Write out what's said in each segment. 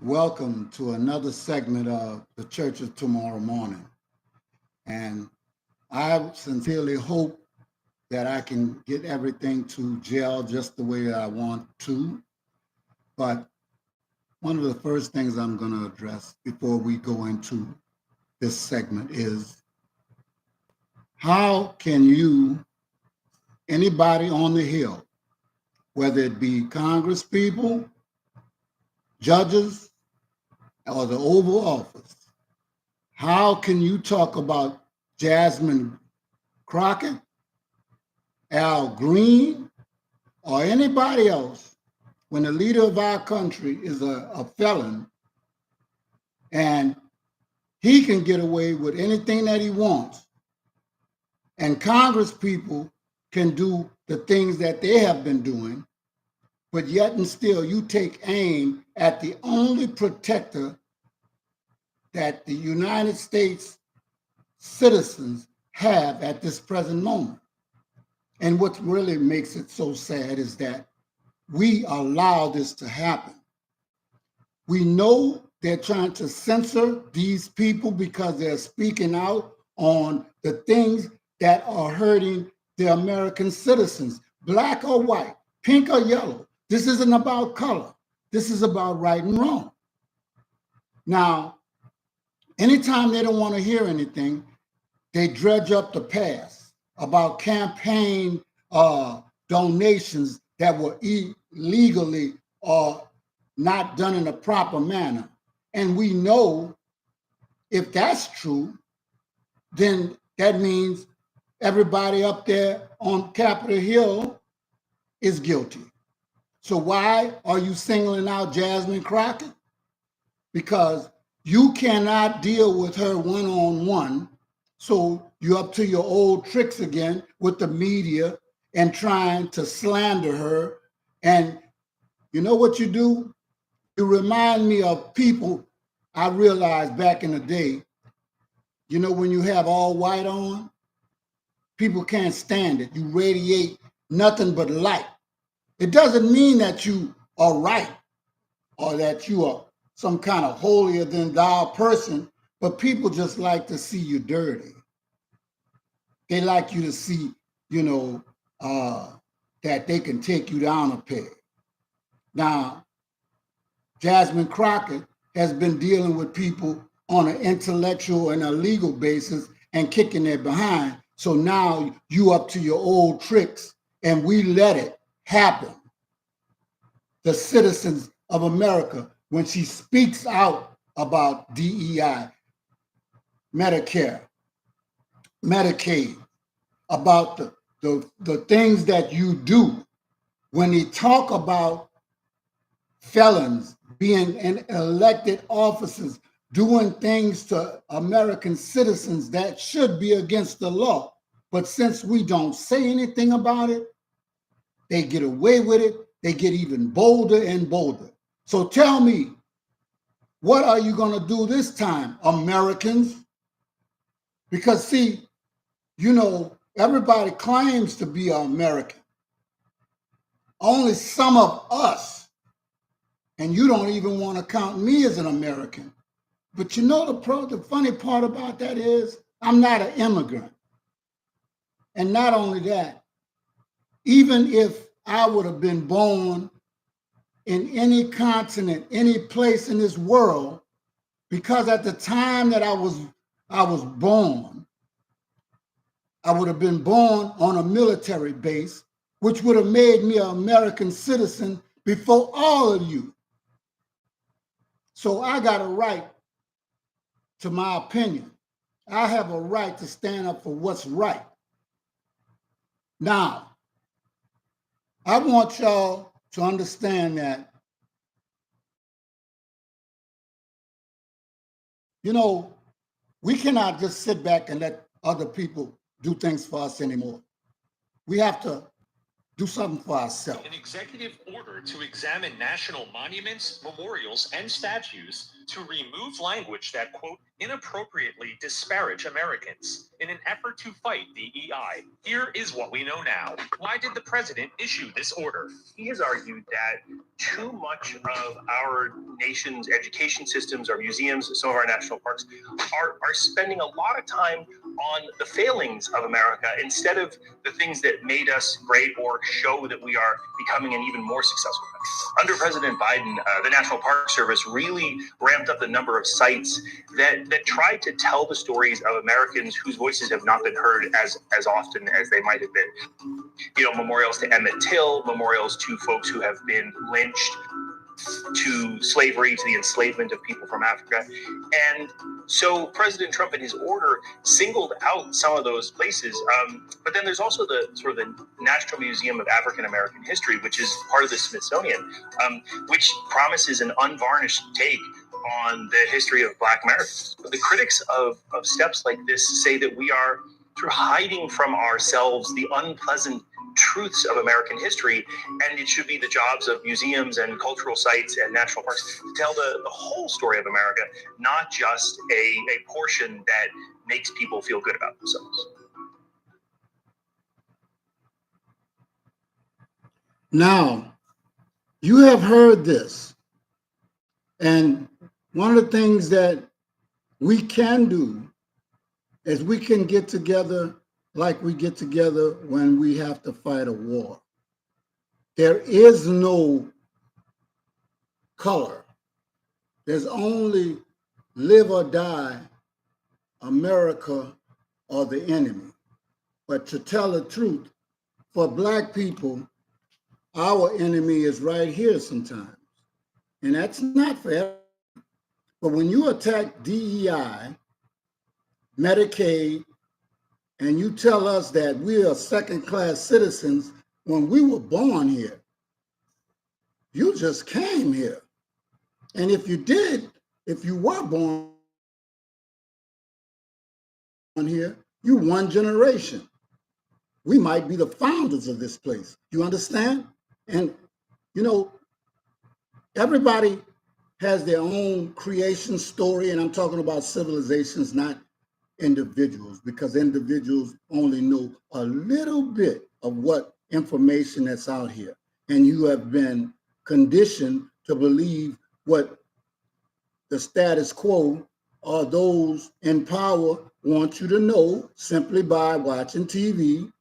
Welcome to another segment of the Church of Tomorrow Morning. And I sincerely hope that I can get everything to gel just the way I want to. But one of the first things I'm going to address before we go into this segment is how can you, anybody on the Hill, whether it be Congress people, judges, or the Oval Office, how can you talk about Jasmine Crockett, Al Green, or anybody else when the leader of our country is a felon and he can get away with anything that he wants, and Congress people can do the things that they have been doing, but yet and still you take aim at the only protector that the United States citizens have at this present moment. And what really makes it so sad is that we allow this to happen. We know they're trying to censor these people because they're speaking out on the things that are hurting the American citizens, black or white, pink or yellow. This isn't about color. This is about right and wrong. Now, anytime they don't want to hear anything, they dredge up the past about campaign donations that were illegally or not done in a proper manner. And we know if that's true, then that means everybody up there on Capitol Hill is guilty. So why are you singling out Jasmine Crockett? Because you cannot deal with her one-on-one. So you're up to your old tricks again with the media and trying to slander her. And you know what you do? You remind me of people I realized back in the day. You know, when you have all white on, people can't stand it. You radiate nothing but light. It doesn't mean that you are right or that you are some kind of holier than thou person, but people just like to see you dirty. They like you to see, that they can take you down a peg. Now, Jasmine Crockett has been dealing with people on an intellectual and a legal basis and kicking their behind. So now you up to your old tricks and we let it happen. The citizens of America, when she speaks out about DEI, Medicare, Medicaid, about the things that you do, when they talk about felons being in elected offices, doing things to American citizens that should be against the law. But since we don't say anything about it, they get away with it. They get even bolder and bolder. So tell me, what are you going to do this time, Americans? Because see, everybody claims to be an American. Only some of us, and you don't even want to count me as an American. But the funny part about that is I'm not an immigrant. And not only that, even if I would have been born in any continent, any place in this world, because at the time that I was born, I would have been born on a military base, which would have made me an American citizen before all of you. So I got a right to my opinion. I have a right to stand up for what's right. Now, I want y'all to understand that, we cannot just sit back and let other people do things for us anymore. We have to do something for ourselves. An executive order to examine national monuments, memorials, and statues to remove language that, quote, inappropriately disparage Americans in an effort to fight DEI. Here is what we know now. Why did the president issue this order? He has argued that too much of our nation's education systems, our museums, some of our national parks are spending a lot of time on the failings of America instead of the things that made us great or show that we are becoming an even more successful country. Under President Biden, the National Park Service really ramped up the number of sites that tried to tell the stories of Americans whose voices have not been heard as often as they might have been. You know, memorials to Emmett Till, memorials to folks who have been lynched, to slavery, to the enslavement of people from Africa. And so President Trump in his order singled out some of those places. But then there's also the sort of the National Museum of African American History, which is part of the Smithsonian, which promises an unvarnished take on the history of Black Americans. The critics of steps like this say that we are sort of hiding from ourselves the unpleasant truths of American history, and it should be the jobs of museums and cultural sites and national parks to tell the whole story of America, not just a portion that makes people feel good about themselves. Now, you have heard this, and one of the things that we can do is we can get together like we get together when we have to fight a war. There is no color. There's only live or die, America or the enemy. But to tell the truth, for Black people, our enemy is right here sometimes. And that's not for everyone. But when you attack DEI, Medicaid, and you tell us that we are second-class citizens when we were born here, you just came here. And if you were born here, you one generation. We might be the founders of this place. You understand? And, you know, everybody has their own creation story, and I'm talking about civilizations, not individuals, because individuals only know a little bit of what information that's out here. And you have been conditioned to believe what the status quo or those in power want you to know simply by watching TV,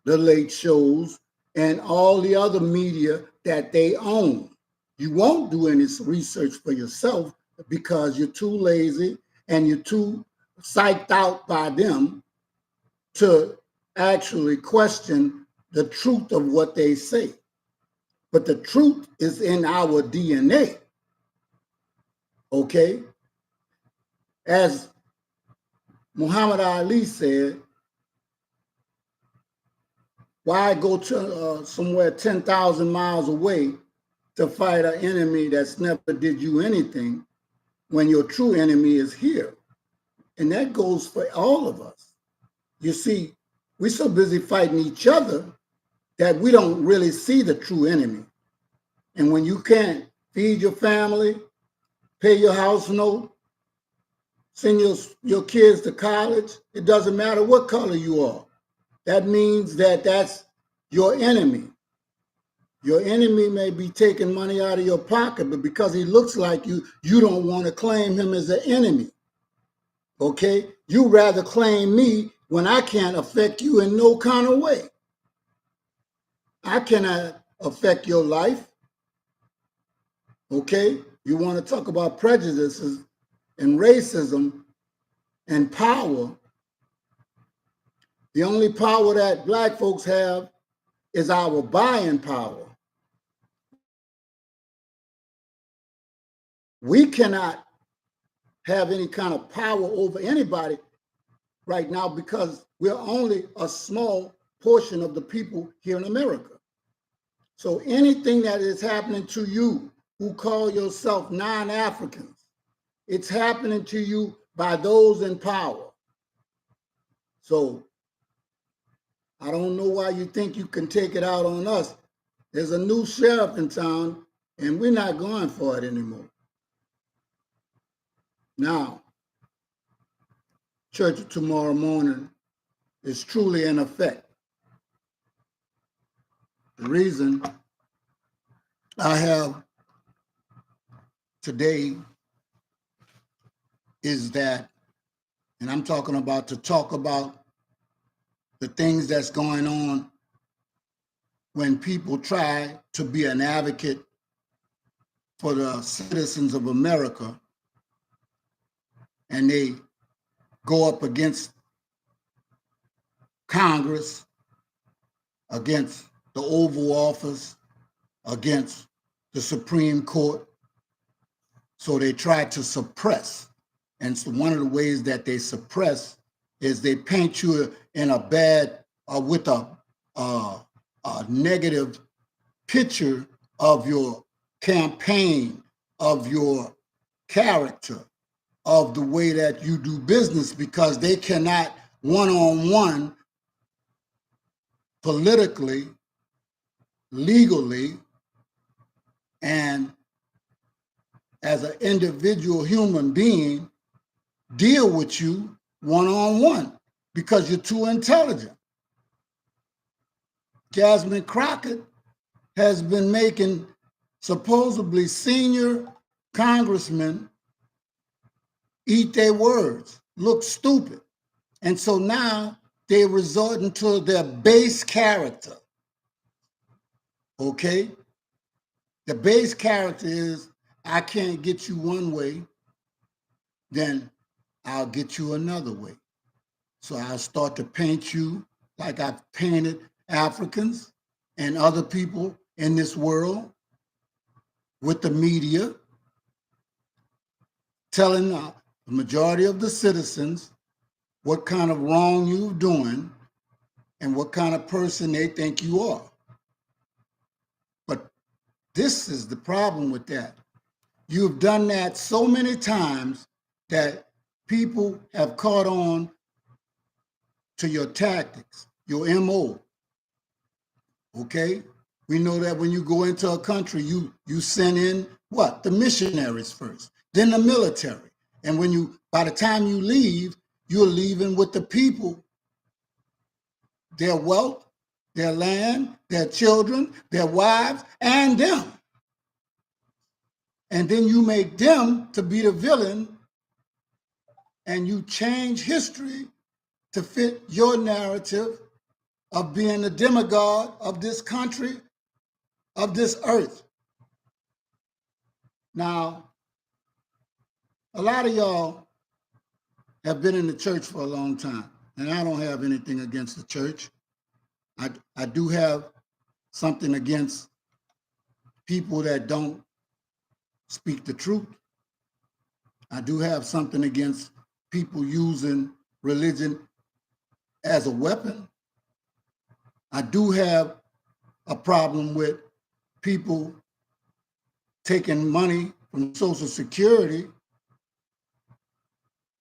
the late shows, and all the other media that they own. You won't do any research for yourself because you're too lazy and you're too psyched out by them to actually question the truth of what they say. But the truth is in our DNA, okay? As Muhammad Ali said, why go to somewhere 10,000 miles away to fight an enemy that's never did you anything when your true enemy is here? And that goes for all of us. You see, we're so busy fighting each other that we don't really see the true enemy. And when you can't feed your family, pay your house note, send your kids to college, it doesn't matter what color you are. That means that that's your enemy. Your enemy may be taking money out of your pocket, but because he looks like you, you don't want to claim him as an enemy. Okay? You rather claim me when I can't affect you in no kind of way. I cannot affect your life. Okay? You want to talk about prejudices and racism and power. The only power that Black folks have is our buying power. We cannot have any kind of power over anybody right now because we're only a small portion of the people here in America. So anything that is happening to you who call yourself non-Africans, it's happening to you by those in power. So I don't know why you think you can take it out on us. There's a new sheriff in town, and we're not going for it anymore. Now, church tomorrow morning is truly in effect. The reason I have today is that, and I'm talking about to talk about the things that's going on when people try to be an advocate for the citizens of America and they go up against Congress, against the Oval Office, against the Supreme Court. So they try to suppress. And so one of the ways that they suppress is they paint you in a bad, with a negative picture of your campaign, of your character, of the way that you do business, because they cannot one-on-one, politically, legally, and as an individual human being, deal with you one-on-one because you're too intelligent. Jasmine Crockett has been making supposedly senior congressmen eat their words, look stupid. And so now they're resorting to their base character. Okay? The base character is, I can't get you one way, then I'll get you another way. So I'll start to paint you like I've painted Africans and other people in this world with the media, telling the majority of the citizens what kind of wrong you're doing and what kind of person they think you are. But this is the problem with that. You've done that so many times that people have caught on to your tactics, your MO. Okay? We know that when you go into a country, you send in what? The missionaries first, then the military. And by the time you leave, you're leaving with the people, their wealth, their land, their children, their wives, and them. And then you make them to be the villain, and you change history to fit your narrative of being the demigod of this country, of this earth. Now, a lot of y'all have been in the church for a long time, and I don't have anything against the church. I do have something against people that don't speak the truth. I do have something against people using religion as a weapon. I do have a problem with people taking money from Social Security,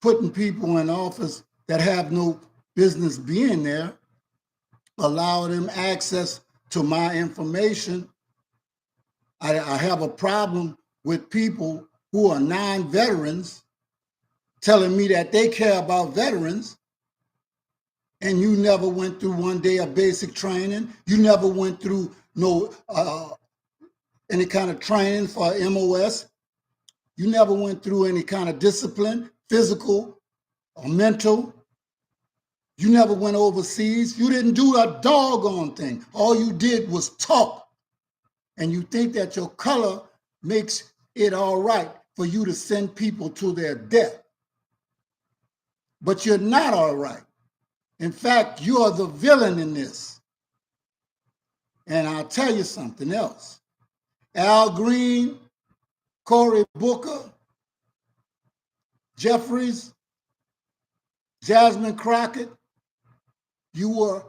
putting people in office that have no business being there, allow them access to my information. I have a problem with people who are non-veterans telling me that they care about veterans, and you never went through one day of basic training. You never went through any kind of training for MOS. You never went through any kind of discipline, physical or mental. You never went overseas. You didn't do a doggone thing. All you did was talk. And you think that your color makes it all right for you to send people to their death. But you're not all right. In fact, you are the villain in this. And I'll tell you something else. Al Green, Cory Booker, Jeffries, Jasmine Crockett, you were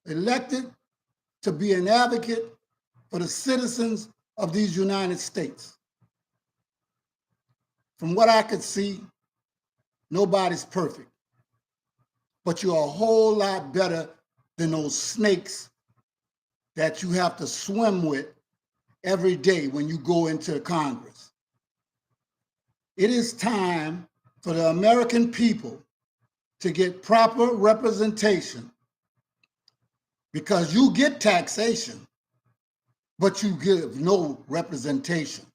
elected to be an advocate for the citizens of these United States. From what I could see, nobody's perfect, but you're a whole lot better than those snakes that you have to swim with every day when you go into Congress. It is time for the American people to get proper representation, because you get taxation, but you give no representation.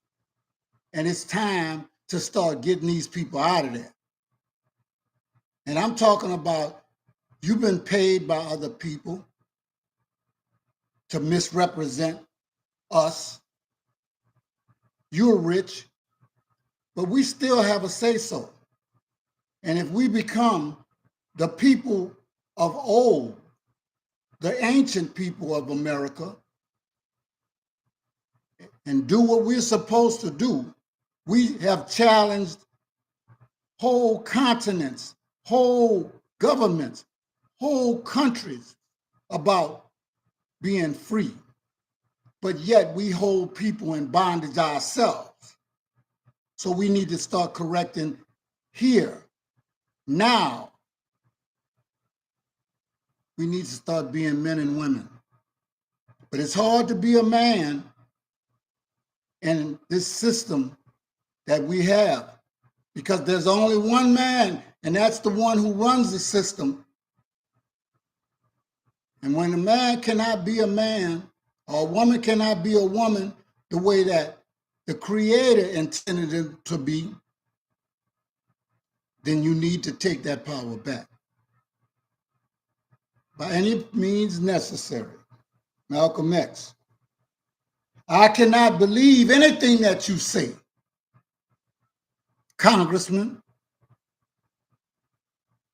And it's time to start getting these people out of there. And I'm talking about, you've been paid by other people to misrepresent us. You're rich, but we still have a say-so. And if we become the people of old, the ancient people of America, and do what we're supposed to do, we have challenged whole continents, whole governments, whole countries about being free. But yet we hold people in bondage ourselves. So we need to start correcting here, now. We need to start being men and women. But it's hard to be a man in this system that we have, because there's only one man, and that's the one who runs the system. And when a man cannot be a man, or a woman cannot be a woman the way that the Creator intended it to be, then you need to take that power back by any means necessary. Malcolm X. I cannot believe anything that you say, Congressman,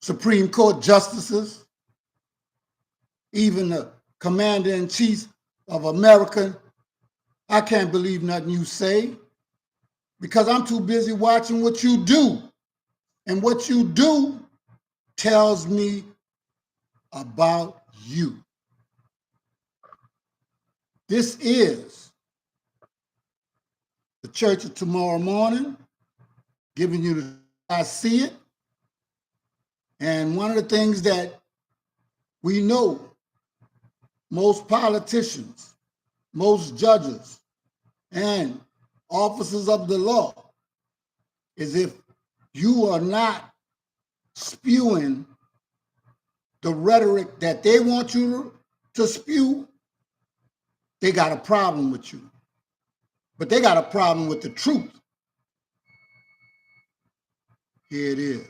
Supreme Court justices, even the Commander-in-Chief of America. I can't believe nothing you say, because I'm too busy watching what you do. And what you do tells me about you. This is the Church of Tomorrow Morning, giving you the I see it. And one of the things that we know, most politicians, most judges, and officers of the law, is if you are not spewing the rhetoric that they want you to spew, they got a problem with you. But they got a problem with the truth. Here it is.